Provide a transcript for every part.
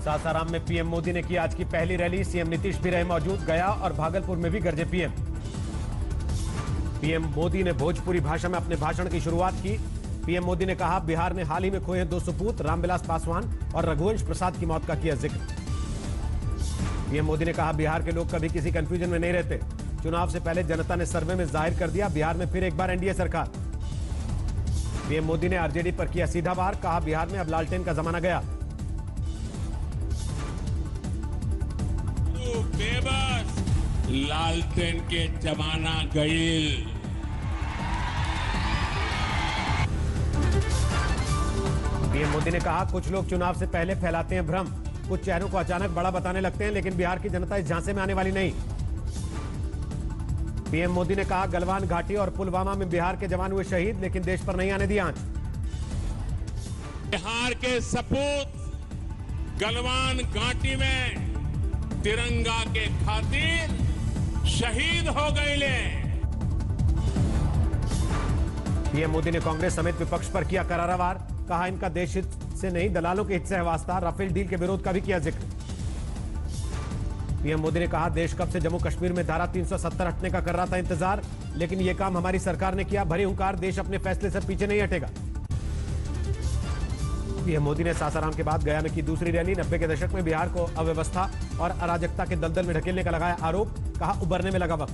सासाराम में पीएम मोदी ने की आज की पहली रैली। सीएम नीतीश भी रहे मौजूद। गया और भागलपुर में भी गरजे पीएम। पीएम मोदी ने भोजपुरी भाषा में अपने भाषण की शुरुआत की। पीएम मोदी ने कहा, बिहार में हाल ही में खोए 2 सपूत रामविलास पासवान और रघुवंश प्रसाद की मौत का किया जिक्र। पीएम मोदी ने कहा, बिहार के लोग कभी किसी कंफ्यूजन में नहीं रहते। चुनाव से पहले जनता ने सर्वे में जाहिर कर दिया, बिहार में फिर एक बार एनडीए सरकार। पीएम मोदी ने आरजेडी पर किया सीधा वार। कहा, बिहार में अब लालटेन का जमाना गया। बेबस लालटेन के जमाना गई। पीएम मोदी ने कहा, कुछ लोग चुनाव से पहले फैलाते हैं भ्रम, कुछ चेहरों को अचानक बड़ा बताने लगते हैं, लेकिन बिहार की जनता इस झांसे में आने वाली नहीं। पीएम मोदी ने कहा, गलवान घाटी और पुलवामा में बिहार के जवान हुए शहीद, लेकिन देश पर नहीं आने दी आंच। बिहार के सपूत गलवान घाटी में तिरंगा के खातिर शहीद हो गए। पीएम मोदी ने कांग्रेस समेत विपक्ष पर किया करारा वार। कहा, इनका देश हित से नहीं दलालों के हित से है वास्ता। राफेल डील के विरोध का भी किया जिक्र। पीएम मोदी ने कहा, देश कब से जम्मू कश्मीर में धारा 370 हटने का कर रहा था इंतजार, लेकिन यह काम हमारी सरकार ने किया। भरी हुंकार, देश अपने फैसले से पीछे नहीं हटेगा। पीएम मोदी ने सासाराम के बाद गया में की दूसरी रैली। 90 के दशक में बिहार को अव्यवस्था और अराजकता के दलदल में ढकेलने का लगाया आरोप। कहा, उबरने में लगा वक्त।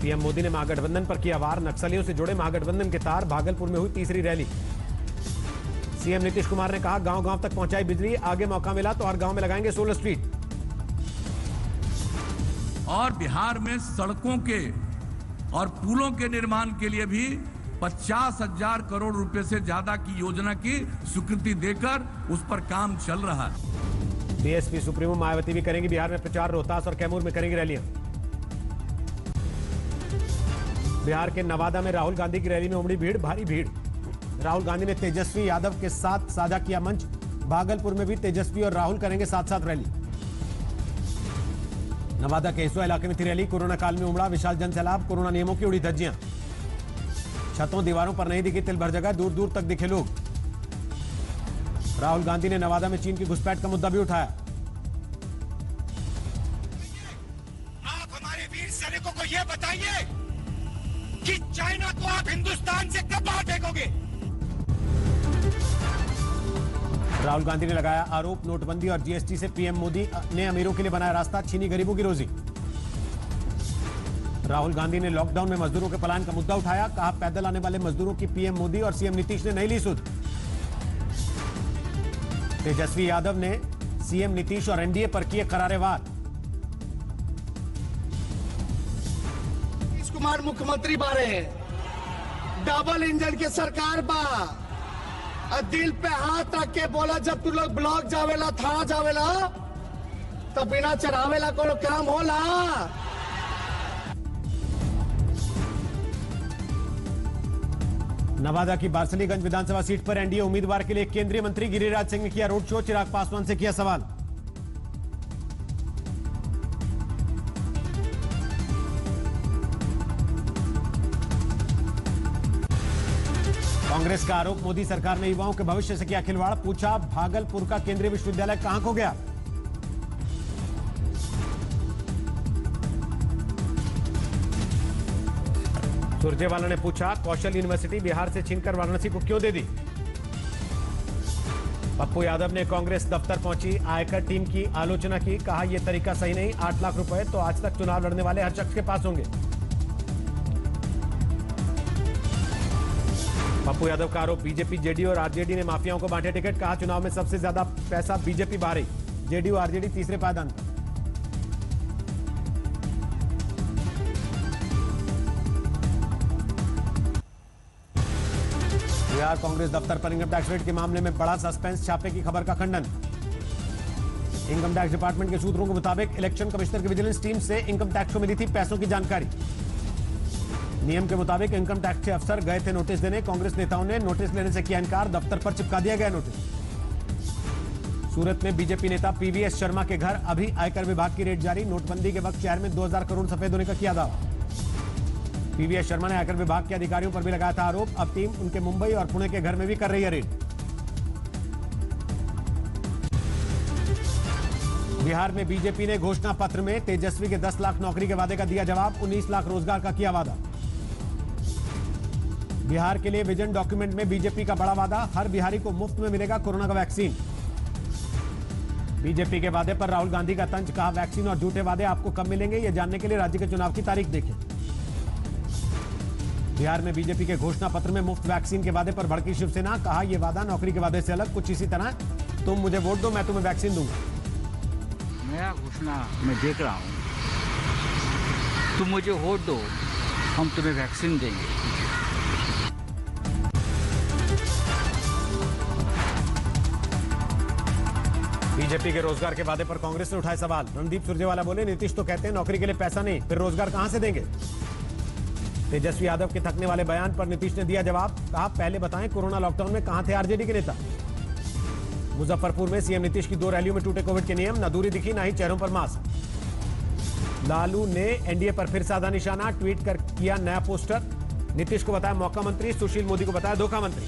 पीएम मोदी ने महागठबंधन पर किया वार। नक्सलियों से जुड़े महागठबंधन के तार। भागलपुर में हुई तीसरी रैली। सीएम नीतीश कुमार ने कहा, गांव-गांव तक पहुंचाई बिजली, आगे मौका मिला तो हर गांव में लगाएंगे सोलर स्ट्रीट। और बिहार में सड़कों के और पुलों के निर्माण के लिए भी 50,000 करोड़ रुपए से ज्यादा की योजना की स्वीकृति देकर उस पर काम चल रहा है। बीएसपी सुप्रीमो मायावती भी करेंगी बिहार में प्रचार। रोहतास और कैमूर में करेंगी रैलियां। बिहार के नवादा में राहुल गांधी की रैली में उमड़ी भीड़, भारी भीड़। राहुल गांधी ने तेजस्वी यादव के साथ साझा किया मंच। भागलपुर में भी तेजस्वी और राहुल करेंगे साथ साथ रैली। नवादा के हिस्सा इलाके में थी रैली। कोरोना काल में उमड़ा विशाल जनसैलाब। कोरोना नियमों की उड़ी धज्जियां। छतों दीवारों पर नहीं दिखी तिल भर जगह, दूर दूर तक दिखे लोग। राहुल गांधी ने नवादा में चीन की घुसपैठ का मुद्दा भी उठाया। आप हमारे वीर सैनिकों को यह बताइए कि चाइना को आप हिंदुस्तान से कब बाहर फेंकोगे? राहुल गांधी ने लगाया आरोप, नोटबंदी और जीएसटी से पीएम मोदी ने अमीरों के लिए बनाया रास्ता, छीनी गरीबों की रोजी। राहुल गांधी ने लॉकडाउन में मजदूरों के पलायन का मुद्दा उठाया। कहा, पैदल आने वाले मजदूरों की पीएम मोदी और सीएम नीतीश ने नहीं ली सुध। तेजस्वी यादव ने सीएम नीतीश और एनडीए पर किए करारे वार। नीतीश कुमार मुख्यमंत्री बारे डबल इंजन की सरकार बा। दिल पे हाथ रख के बोला, जब तू लोग ब्लॉक जावेला, थाना जावेला, तो बिना चढ़ावेला कोनो काम होला? नवादा की बार्सलीगंज विधानसभा सीट पर एनडीए उम्मीदवार के लिए केंद्रीय मंत्री गिरिराज सिंह ने किया रोड शो। चिराग पासवान से किया सवाल। कांग्रेस का आरोप, मोदी सरकार ने युवाओं के भविष्य से किया खिलवाड़। पूछा, भागलपुर का केंद्रीय विश्वविद्यालय कहां खो गया? सुरजेवाला ने पूछा, कौशल यूनिवर्सिटी बिहार से छीनकर वाराणसी को क्यों दे दी? पप्पू यादव ने कांग्रेस दफ्तर पहुंची आयकर टीम की आलोचना की। कहा, यह तरीका सही नहीं, 8 लाख रुपए तो आज तक चुनाव लड़ने वाले हर शख्स के पास होंगे। पप्पू यादव का आरोप, बीजेपी, जेडीयू और आरजेडी ने माफियाओं को बांटे टिकट। कहा, चुनाव में सबसे ज्यादा पैसा बीजेपी बाहरी, जेडीयू आरजेडी तीसरे पायदान पर। बिहार कांग्रेस दफ्तर पर इनकम टैक्स रेट के मामले में बड़ा सस्पेंस। छापे की खबर का खंडन। इनकम टैक्स डिपार्टमेंट के सूत्रों के मुताबिक इलेक्शन कमिश्नर की विजिलेंस टीम से इनकम टैक्स को मिली थी पैसों की जानकारी। नियम के मुताबिक इनकम टैक्स के अफसर गए थे नोटिस देने। कांग्रेस नेताओं ने नोटिस लेने से किया इनकार। दफ्तर पर चिपका दिया गया नोटिस। सूरत में बीजेपी नेता पीवीएस शर्मा के घर अभी आयकर विभाग की रेड जारी। नोटबंदी के वक्त शहर में 2000 करोड़ सफेद होने का किया दावा। पीवीएस शर्मा ने आयकर विभाग के अधिकारियों पर भी लगाया था आरोप। अब टीम उनके मुंबई और पुणे के घर में भी कर रही है रेड। बिहार में बीजेपी ने घोषणा पत्र में तेजस्वी के 10 लाख नौकरी के वादे का दिया जवाब, 19 लाख रोजगार का किया वादा। बिहार के लिए विजन डॉक्यूमेंट में बीजेपी का बड़ा वादा, हर बिहारी को मुफ्त में मिलेगा कोरोना का वैक्सीन। बीजेपी के वादे पर राहुल गांधी का तंज, कहा वैक्सीन और झूठे वादे आपको कब मिलेंगे, यह जानने के लिए राज्य के चुनाव की तारीख देखें। बिहार में बीजेपी के घोषणा पत्र में मुफ्त वैक्सीन के वादे पर भड़की शिवसेना, कहा यह वादा नौकरी के वादे से अलग, कुछ इसी तरह तुम मुझे वोट दो मैं तुम्हें वैक्सीन दूंगा। नया घोषणा मैं देख रहा हूँ, तुम मुझे वोट दो हम तुम्हें वैक्सीन देंगे। बीजेपी के रोजगार के वादे पर कांग्रेस ने उठाए सवाल, रणदीप सुरजेवाला बोले नीतीश तो कहते हैं नौकरी के लिए पैसा नहीं, फिर रोजगार कहां से देंगे। तेजस्वी यादव के थकने वाले बयान पर नीतीश ने दिया जवाब, कहा पहले बताएं कोरोना लॉकडाउन में कहां थे आरजेडी के नेता। मुजफ्फरपुर में सीएम नीतीश की 2 रैलियों में टूटे कोविड के नियम, न दूरी दिखी ना ही चेहरों पर मास्क। लालू ने एनडीए पर फिर साधा निशाना, ट्वीट कर किया नया पोस्टर, नीतीश को बताया मौका मंत्री, सुशील मोदी को बताया धोखा मंत्री।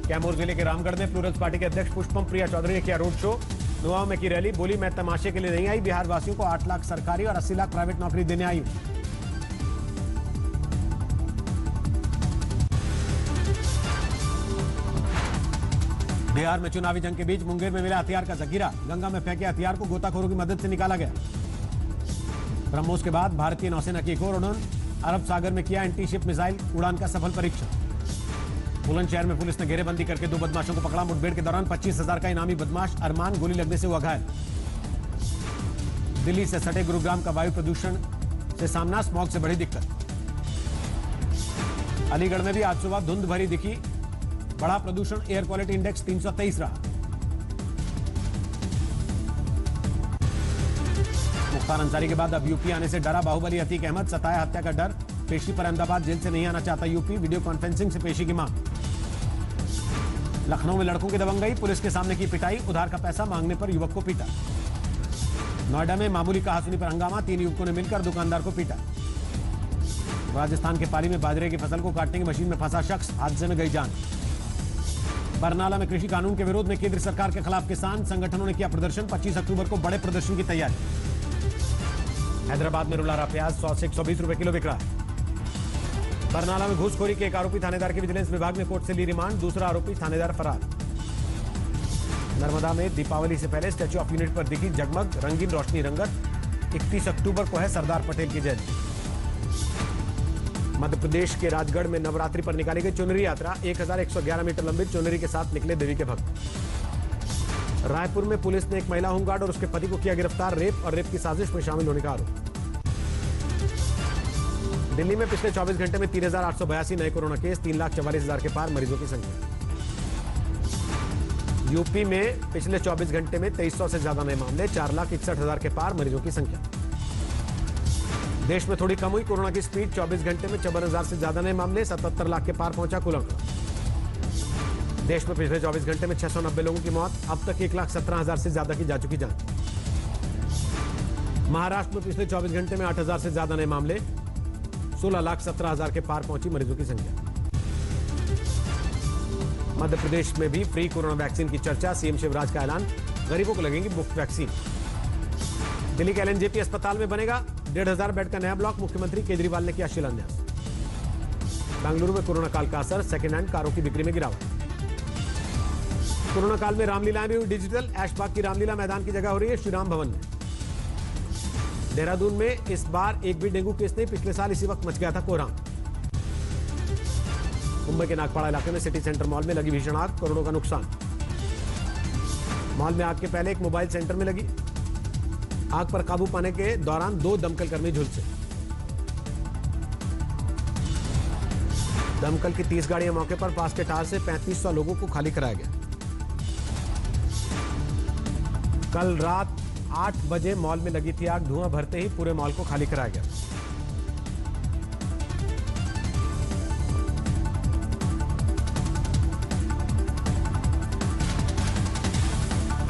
कैमूर जिले के रामगढ़ में प्लूरल्स पार्टी के अध्यक्ष पुष्पम प्रिया चौधरी ने किया रोड शो, नुआव में की रैली, बोली मैं तमाशे के लिए नहीं आई, बिहार वासियों को 8 लाख सरकारी और 80 लाख प्राइवेट नौकरी देने आई हूं। बिहार में चुनावी जंग के बीच मुंगेर में मिला हथियार का जखीरा, गंगा में फेंके हथियार को गोताखोरों की मदद से निकाला गया। ब्रह्मोस के बाद भारतीय नौसेना की एक और उड़ान, अरब सागर में किया एंटी शिप मिसाइल उड़ान का सफल परीक्षण। बुलंदशहर में पुलिस ने घेरेबंदी करके 2 बदमाशों को पकड़ा, मुठभेड़ के दौरान 25,000 का इनामी बदमाश अरमान गोली लगने से हुआ घायल। दिल्ली से सटे गुरुग्राम का वायु प्रदूषण से सामना, स्मॉग से बड़ी दिक्कत। अलीगढ़ में भी आज सुबह धुंध भरी दिखी, बड़ा प्रदूषण, एयर क्वालिटी इंडेक्स 323 रहा। मुख्तार अंसारी के बाद अब यूपी आने से डरा बाहुबली अतीक अहमद, सताया हत्या का डर, पेशी पर अहमदाबाद जेल से नहीं आना चाहता यूपी, वीडियो कॉन्फ्रेंसिंग से पेशी की मांग। लखनऊ में लड़कों की दबंगई, पुलिस के सामने की पिटाई, उधार का पैसा मांगने पर युवक को पीटा। नोएडा में मामूली कहासुनी पर हंगामा, 3 युवकों ने मिलकर दुकानदार को पीटा। राजस्थान के पाली में बाजरे की फसल को काटने की मशीन में फंसा शख्स, हादसे में गई जान। बरनाला में कृषि कानून के विरोध में केंद्र सरकार के खिलाफ किसान संगठनों ने किया प्रदर्शन, 25 अक्टूबर को बड़े प्रदर्शन की तैयारी। हैदराबाद में रुलारा प्याज 100 से 120 रुपए किलो बिक रहा है। बरनाला में घूसखोरी के एक आरोपी थानेदार की विजिलेंस विभाग ने कोर्ट से ली रिमांड, दूसरा आरोपी थानेदार फरार। नर्मदा में दीपावली से पहले स्टैच्यू ऑफ यूनिटी पर दिखी जगमग रंगीन रोशनी रंगत, 31 अक्टूबर को है सरदार पटेल की जयंती। मध्य प्रदेश के राजगढ़ में नवरात्रि पर निकाली गई चुनरी यात्रा, 1111 मीटर लंबी चुनरी के साथ निकले देवी के भक्त। रायपुर में पुलिस ने एक महिला होमगार्ड और उसके पति को किया गिरफ्तार, रेप और रेप की साजिश में शामिल होने का आरोप। दिल्ली में पिछले 24 घंटे में 3,882 नए कोरोना केस, 3,44,000 के पार मरीजों की संख्या। यूपी में पिछले 24 घंटे में 2300 से ज्यादा नए मामले, 4,61,000 के पार मरीजों की संख्या। देश में थोड़ी कम हुई कोरोना की स्पीड, 24 घंटे में 54,000 से ज्यादा नए मामले, 77 लाख के पार पहुंचा कुल आंकड़ा। देश में पिछले 24 घंटे में 690 लोगों की मौत, अब तक 1,17,000 से ज्यादा की जा चुकी जांच। महाराष्ट्र में पिछले 24 घंटे में 8,000 से ज्यादा नए मामले, 16,17,000 के पार पहुंची मरीजों की संख्या। मध्य प्रदेश में भी फ्री कोरोना वैक्सीन की चर्चा, सीएम शिवराज का ऐलान, गरीबों को लगेंगी मुफ्त वैक्सीन। दिल्ली के एलएनजेपी अस्पताल में बनेगा 1,500 बेड का नया ब्लॉक, मुख्यमंत्री केजरीवाल ने किया शिलान्यास। बेंगलुरु में कोरोना काल का असर, सेकेंड हैंड कारों की बिक्री में गिरावट। कोरोना काल में रामलीलाएं भी हुई डिजिटल, ऐशबाग की रामलीला मैदान की जगह हो रही है श्री राम भवन में। देहरादून में इस बार एक भी डेंगू केस नहीं, पिछले साल इसी वक्त मच गया था कोहराम। मुंबई के नागपाड़ा इलाके में सिटी सेंटर मॉल में लगी भीषण आग, करोड़ों का नुकसान। मॉल में आग के पहले एक मोबाइल सेंटर में लगी आग पर काबू पाने के दौरान 2 दमकल कर्मी झुलसे। दमकल की 30 गाड़ियां मौके पर, पास के टार से 3500 लोगों को खाली कराया गया। कल रात 8 बजे मॉल में लगी थी आग, धुआं भरते ही पूरे मॉल को खाली कराया गया।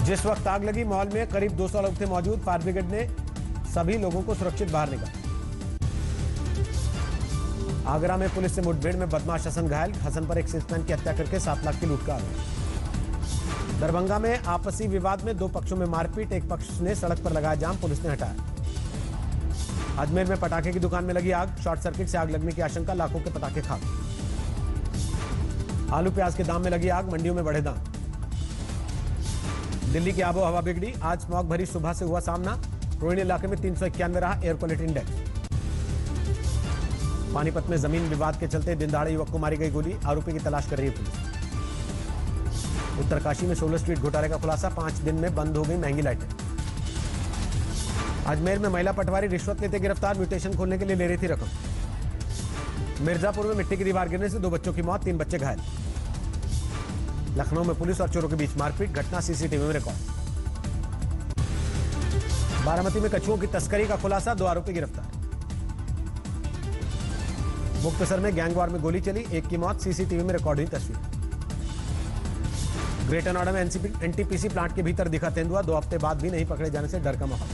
जिस वक्त आग लगी मॉल में करीब 200 लोग थे मौजूद, फायर ब्रिगेड ने सभी लोगों को सुरक्षित बाहर निकाला। आगरा में पुलिस से मुठभेड़ में बदमाश हसन घायल, हसन पर एक सेल्समैन की हत्या करके 7 लाख की लूट का आरोप। दरभंगा में आपसी विवाद में दो पक्षों में मारपीट, एक पक्ष ने सड़क पर लगाया जाम, पुलिस ने हटाया। अजमेर में पटाखे की दुकान में लगी आग, शॉर्ट सर्किट से आग लगने की आशंका, लाखों के पटाखे खाक। आलू प्याज के दाम में लगी आग, मंडियों में बढ़े दाम। दिल्ली की आबो हवा बिगड़ी, आज स्मॉग भरी सुबह से हुआ सामना, रोहिणी इलाके में 391 रहा एयर क्वालिटी इंडेक्स। पानीपत में जमीन विवाद के चलते दिन दहाड़े युवक को मारी गई गोली, आरोपी की तलाश कर रही है पुलिस। उत्तरकाशी में 16 स्ट्रीट घोटाले का खुलासा, 5 दिन में बंद हो गई महंगी लाइटें। अजमेर में महिला पटवारी रिश्वत लेते गिरफ्तार, म्यूटेशन खोलने के लिए ले रही थी रकम। मिर्जापुर में मिट्टी की दीवार गिरने से 2 बच्चों की मौत, 3 बच्चे घायल। लखनऊ में पुलिस और चोरों के बीच मारपीट, घटना सीसीटीवी में रिकॉर्ड। बारामती में कछुओं की तस्करी का खुलासा, 2 आरोपी गिरफ्तार। मुक्तसर में गैंगवार में गोली चली, 1 की मौत, सीसीटीवी में रिकॉर्ड हुई तस्वीर। ग्रेटर नोएडा में एनटीपीसी प्लांट के भीतर दिखा तेंदुआ, 2 हफ्ते बाद भी नहीं पकड़े जाने से डर का माहौल।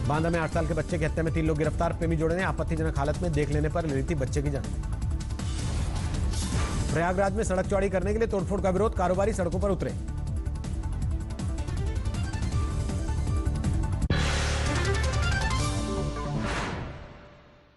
बांदा में 8 साल के बच्चे की हत्या में 3 लोग गिरफ्तार, प्रेमी जोड़े ने आपत्तिजनक हालत में देख लेने पर ली थी बच्चे की जान। प्रयागराज में सड़क चौड़ी करने के लिए तोड़फोड़ का विरोध, कारोबारी सड़कों पर उतरे।